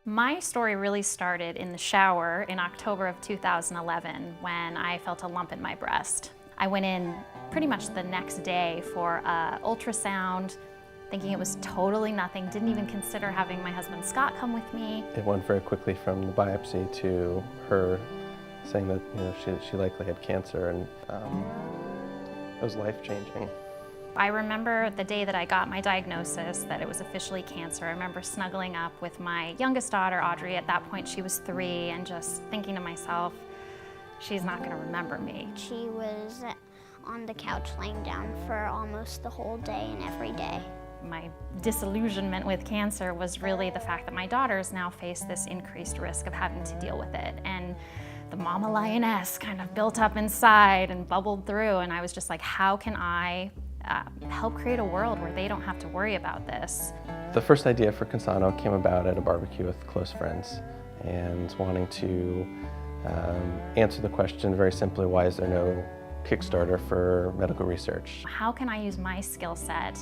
My story really started in the shower in October of 2011 when I felt a lump in my breast. I went in pretty much the next day for an ultrasound, thinking it was totally nothing, didn't even consider having my husband Scott come with me. It went very quickly from the biopsy to her saying that she likely had cancer, and it was life-changing. I remember the day that I got my diagnosis that it was officially cancer. I remember snuggling up with my youngest daughter, Audrey. At that point, she was 3, and just thinking to myself, she's not going to remember me. She was on the couch laying down for almost the whole day and every day. My disillusionment with cancer was really the fact that my daughters now face this increased risk of having to deal with it. And the mama lioness kind of built up inside and bubbled through, and I was just like, how can I help create a world where they don't have to worry about this? The first idea for Consano came about at a barbecue with close friends, and wanting to answer the question very simply, why is there no Kickstarter for medical research? How can I use my skill set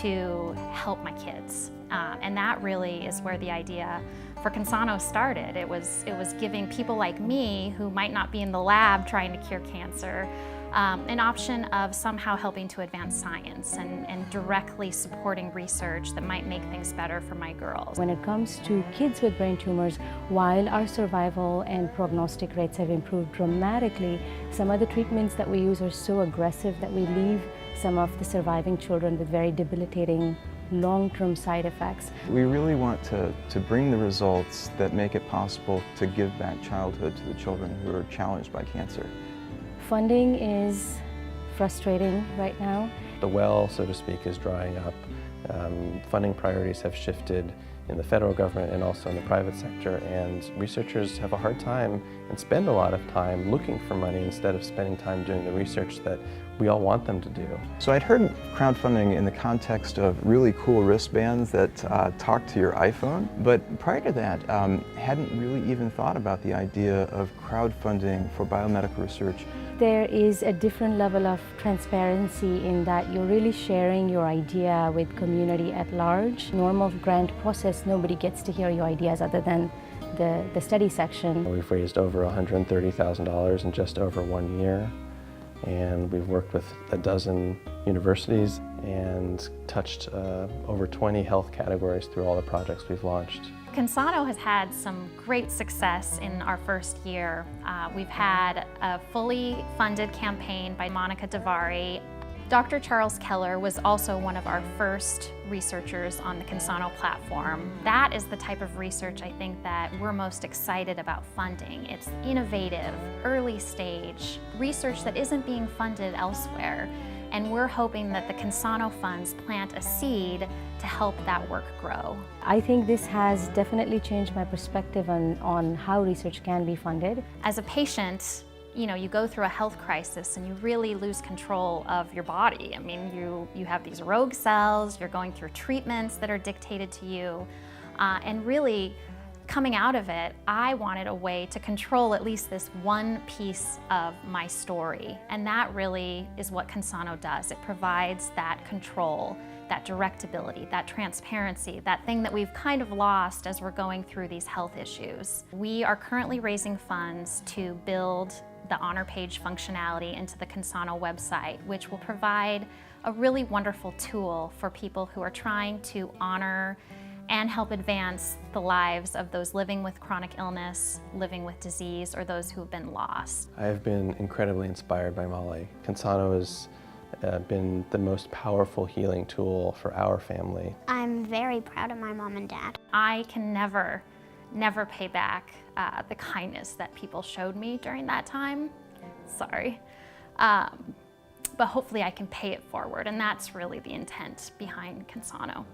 to help my kids? And that really is where the idea for Consano started. It was giving people like me, who might not be in the lab trying to cure cancer, an option of somehow helping to advance science and directly supporting research that might make things better for my girls. When it comes to kids with brain tumors, while our survival and prognostic rates have improved dramatically, some of the treatments that we use are so aggressive that we leave some of the surviving children with very debilitating long-term side effects. We really want to bring the results that make it possible to give back childhood to the children who are challenged by cancer. Funding is frustrating right now. The well, so to speak, is drying up. Funding priorities have shifted in the federal government and also in the private sector, and researchers have a hard time and spend a lot of time looking for money instead of spending time doing the research that we all want them to do. So I'd heard crowdfunding in the context of really cool wristbands that talk to your iPhone, but prior to that, hadn't really even thought about the idea of crowdfunding for biomedical research. There is a different level of transparency in that you're really sharing your idea with community at large. Normal grant process, nobody gets to hear your ideas other than the study section. We've raised over $130,000 in just over 1 year, and we've worked with a dozen universities and touched over 20 health categories through all the projects we've launched. Consano has had some great success in our first year. We've had a fully funded campaign by Monica Davari. Dr. Charles Keller was also one of our first researchers on the Consano platform. That is the type of research I think that we're most excited about funding. It's innovative, early stage, research that isn't being funded elsewhere. And we're hoping that the Consano funds plant a seed to help that work grow. I think this has definitely changed my perspective on how research can be funded. As a patient, you go through a health crisis and you really lose control of your body. I mean, you have these rogue cells, you're going through treatments that are dictated to you, and really, coming out of it, I wanted a way to control at least this one piece of my story. And that really is what Consano does. It provides that control, that directability, that transparency, that thing that we've kind of lost as we're going through these health issues. We are currently raising funds to build the honor page functionality into the Consano website, which will provide a really wonderful tool for people who are trying to honor and help advance the lives of those living with chronic illness, living with disease, or those who have been lost. I have been incredibly inspired by Molly. Consano has been the most powerful healing tool for our family. I'm very proud of my mom and dad. I can never pay back the kindness that people showed me during that time. Sorry. But hopefully I can pay it forward, and that's really the intent behind Consano.